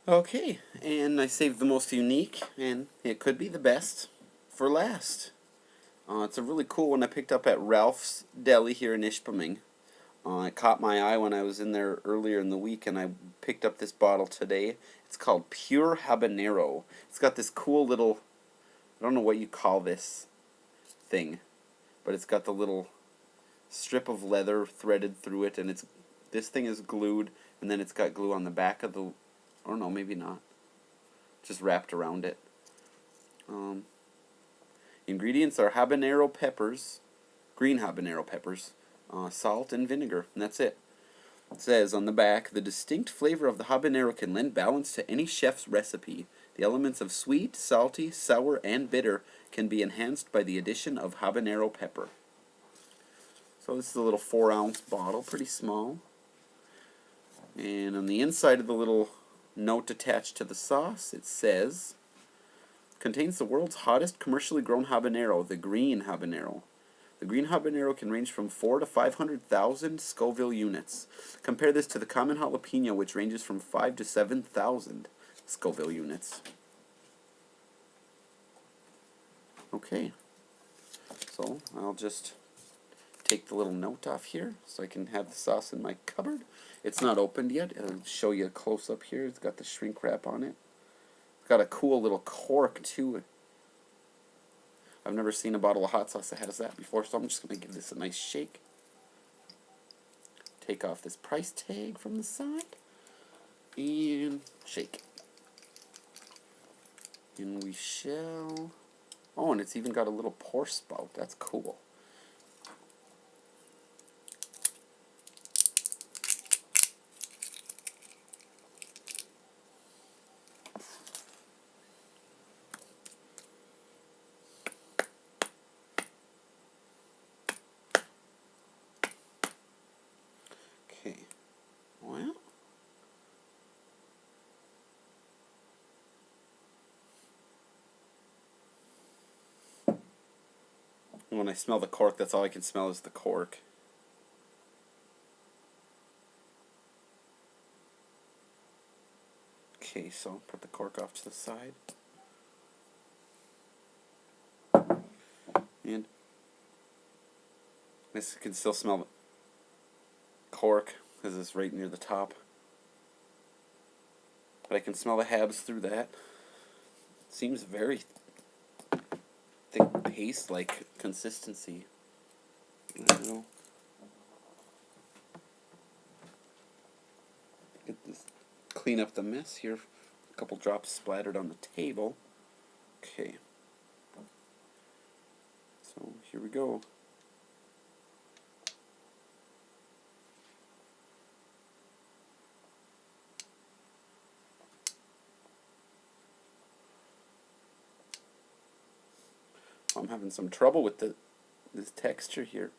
Okay, and I saved the most unique, and it could be the best for last. It's a really cool one I picked up at Ralph's Deli here in Ishpeming. It caught my eye when I was in there earlier in the week, and I picked up this bottle today. It's called Pure Habanero. It's got this cool little, I don't know what you call this thing, but it's got the little strip of leather threaded through it, and this thing is glued, and then it's got glue on the back of the, or no, maybe not, just wrapped around it. Um, Ingredients are habanero peppers, green habanero peppers, salt, and vinegar, and that's it. It says on the back, the distinct flavor of the habanero can lend balance to any chef's recipe. The elements of sweet, salty, sour, and bitter can be enhanced by the addition of habanero pepper. So this is a little 4-ounce bottle, pretty small. And on the inside of the little note attached to the sauce, it says, contains the world's hottest commercially grown habanero, the green habanero. The green habanero can range from 4 to 500,000 Scoville units. Compare this to the common jalapeno, which ranges from 5 to 7,000 Scoville units. Okay, so I'll just take the little note off here so I can have the sauce in my cupboard. It's not opened yet. I'll show you a close-up here. It's got the shrink wrap on it. It's got a cool little cork too. I've never seen a bottle of hot sauce that has that before, so I'm just going to give this a nice shake. Take off this price tag from the side and shake. And we shall... Oh, and it's even got a little pour spout. That's cool. Okay. Well... When I smell the cork, that's all I can smell is the cork. Okay, so put the cork off to the side. And this can still smell the cork because it's right near the top. But I can smell the habs through that. Seems very thick paste-like consistency. I don't know. Get this, clean up the mess here. A couple drops splattered on the table. Okay. So here we go. I'm having some trouble with this texture here.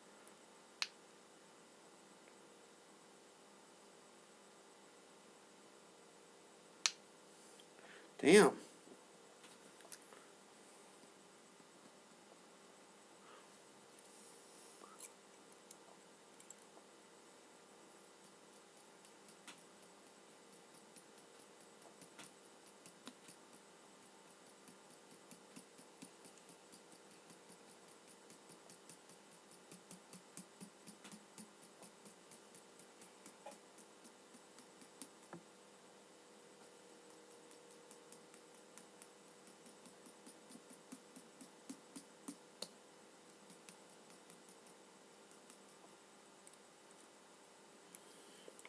Damn.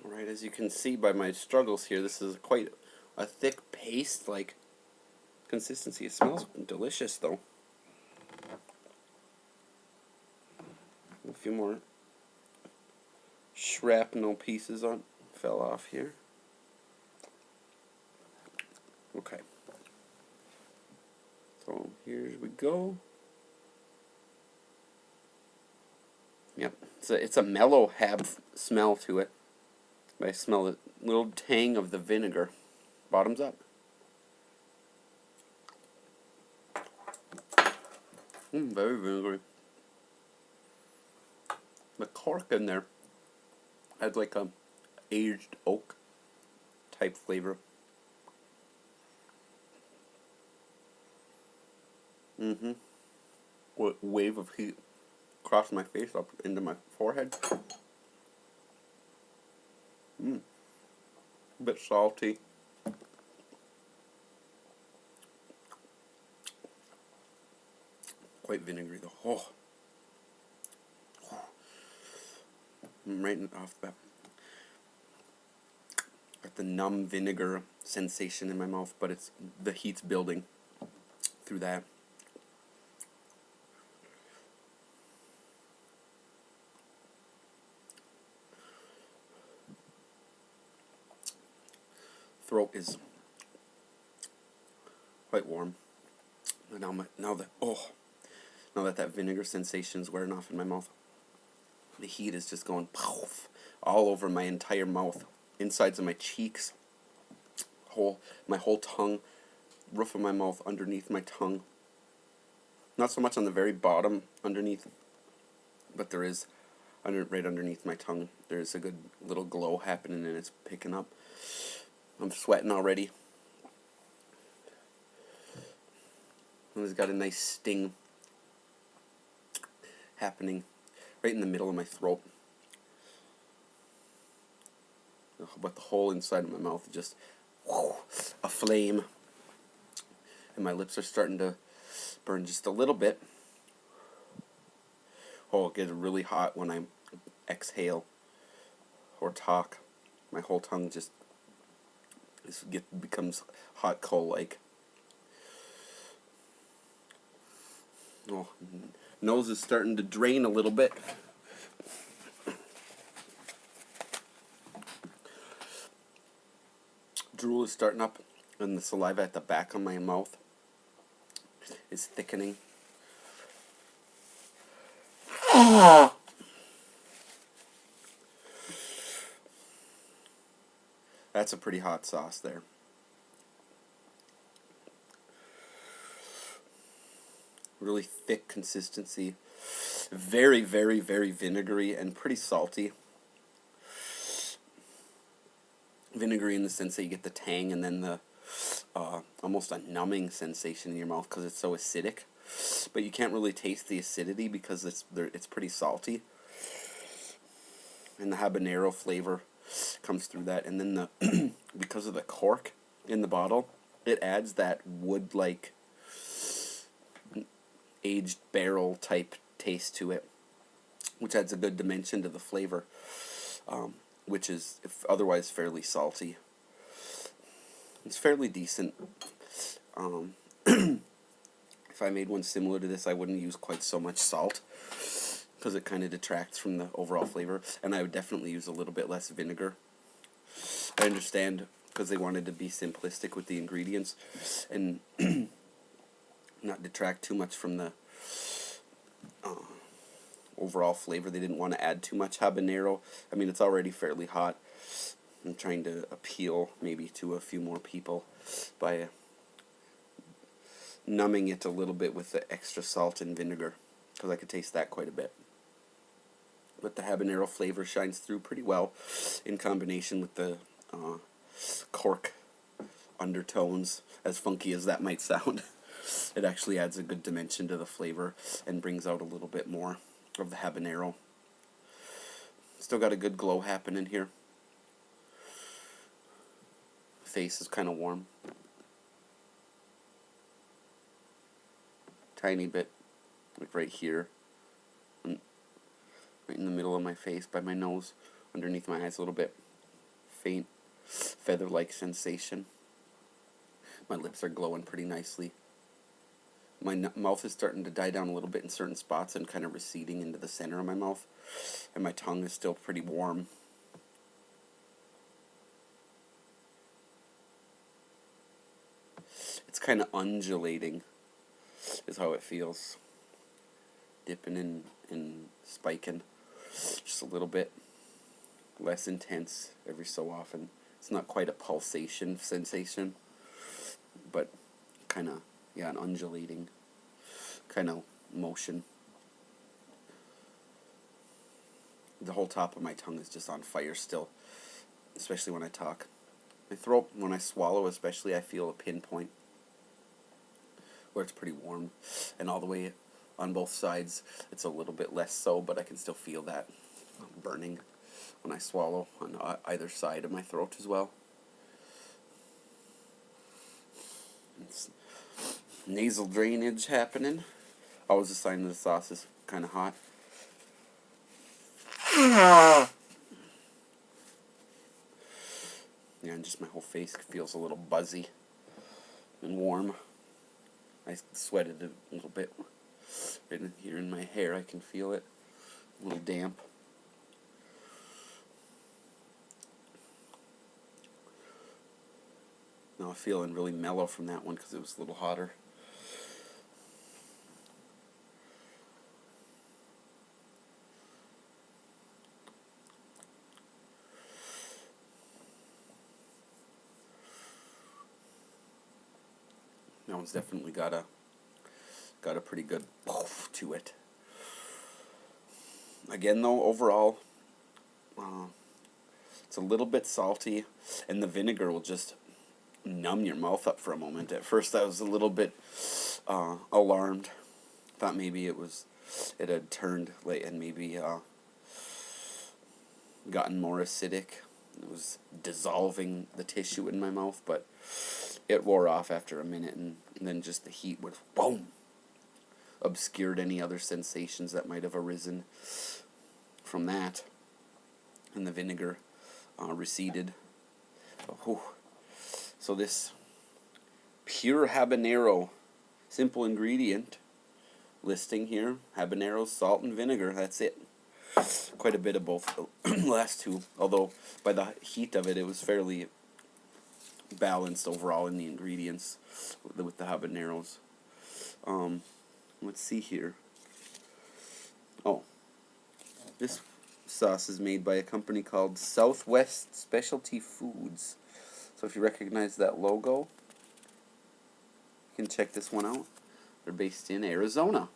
Alright, as you can see by my struggles here, this is quite a thick paste-like consistency. It smells delicious, though. A few more shrapnel pieces fell off here. Okay. So here we go. Yep, it's a mellow hab smell to it. I smell a little tang of the vinegar. Bottoms up. Very vinegary. The cork in there has like a aged oak type flavor. Mm-hmm. Wave of heat across my face up into my forehead. Mm. A bit salty. Quite vinegary though. Oh. Right off the bat. Got the numb vinegar sensation in my mouth, but it's the heat's building through that. Throat is quite warm. Now that that vinegar sensation is wearing off in my mouth, the heat is just going poof all over my entire mouth, insides of my cheeks, my whole tongue, roof of my mouth, underneath my tongue. Not so much on the very bottom underneath, but there is right underneath my tongue. There's a good little glow happening and it's picking up. I'm sweating already. And it's got a nice sting happening right in the middle of my throat. But the whole inside of my mouth is just aflame. And my lips are starting to burn just a little bit. Oh, it gets really hot when I exhale or talk. My whole tongue just becomes hot coal-like. Oh, nose is starting to drain a little bit. Drool is starting up, and the saliva at the back of my mouth is thickening. That's a pretty hot sauce there. Really thick consistency. Very, very, very vinegary and pretty salty. Vinegary in the sense that you get the tang and then the almost a numbing sensation in your mouth because it's so acidic. But you can't really taste the acidity because it's pretty salty. And the habanero flavor comes through that. And then the because of the cork in the bottle, it adds that wood-like aged barrel type taste to it, which adds a good dimension to the flavor, which is otherwise fairly salty. It's fairly decent. If I made one similar to this, I wouldn't use quite so much salt because it kind of detracts from the overall flavor, and I would definitely use a little bit less vinegar. I understand because they wanted to be simplistic with the ingredients and not detract too much from the overall flavor. They didn't want to add too much habanero. I mean, it's already fairly hot. I'm trying to appeal maybe to a few more people by numbing it a little bit with the extra salt and vinegar, because I could taste that quite a bit. But the habanero flavor shines through pretty well in combination with the cork undertones, as funky as that might sound. It actually adds a good dimension to the flavor and brings out a little bit more of the habanero. Still got a good glow happening here. Face is kind of warm. Tiny bit, like right here. Right in the middle of my face, by my nose, underneath my eyes a little bit. Faint, feather-like sensation. My lips are glowing pretty nicely. My mouth is starting to die down a little bit in certain spots and kind of receding into the center of my mouth. And my tongue is still pretty warm. It's kind of undulating, is how it feels. Dipping and spiking just a little bit. Less intense every so often. It's not quite a pulsation sensation, but kind of, yeah, an undulating kind of motion. The whole top of my tongue is just on fire still, especially when I talk. My throat, when I swallow especially, I feel a pinpoint. where it's pretty warm, and all the way on both sides it's a little bit less so, but I can still feel that burning when I swallow on either side of my throat as well. It's nasal drainage happening. Always a sign that the sauce is kind of hot. Yeah, and just my whole face feels a little buzzy and warm. I sweated a little bit. Right in here in my hair, I can feel it. A little damp. Now I'm feeling really mellow from that one because it was a little hotter. That one's definitely got a pretty good poof to it. Again, though, overall, it's a little bit salty, and the vinegar will just numb your mouth up for a moment. At first, I was a little bit alarmed. Thought maybe it had turned late and maybe gotten more acidic. It was dissolving the tissue in my mouth, but it wore off after a minute, and then just the heat would boom obscured any other sensations that might have arisen from that, and the vinegar receded. So this pure habanero, simple ingredient listing here: habanero, salt, and vinegar. That's it. Quite a bit of both last two, although by the heat of it, it was fairly balanced overall in the ingredients with the habaneros. Let's see here. Oh, this sauce is made by a company called Southwest Specialty Foods. So if you recognize that logo, you can check this one out. They're based in Arizona.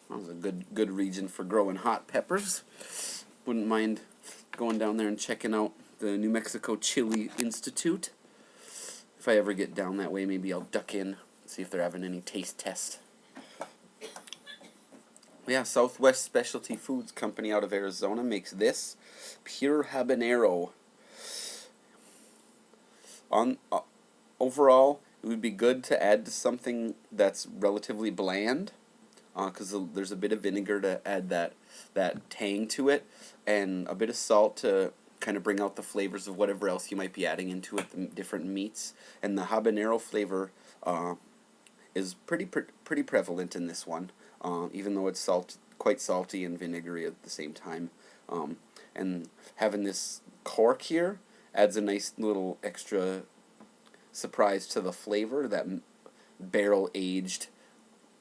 That was a good region for growing hot peppers. Wouldn't mind going down there and checking out the New Mexico Chili Institute. If I ever get down that way, maybe I'll duck in, see if they're having any taste test. Yeah, Southwest Specialty Foods Company out of Arizona makes this pure habanero. Overall, it would be good to add to something that's relatively bland, because there's a bit of vinegar to add that tang to it, and a bit of salt to kind of bring out the flavors of whatever else you might be adding into it, the different meats. And the habanero flavor is pretty prevalent in this one, even though it's quite salty and vinegary at the same time. And having this cork here adds a nice little extra surprise to the flavor, that barrel-aged,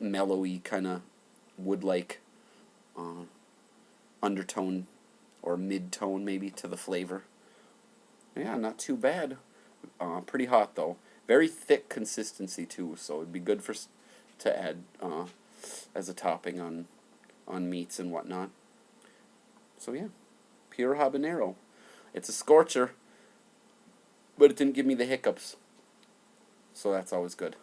mellowy kind of wood-like undertone or mid-tone maybe to the flavor. Yeah, not too bad. Pretty hot though. Very thick consistency too, so it'd be good to add as a topping on meats and whatnot. So yeah, pure habanero. It's a scorcher, but it didn't give me the hiccups, so that's always good.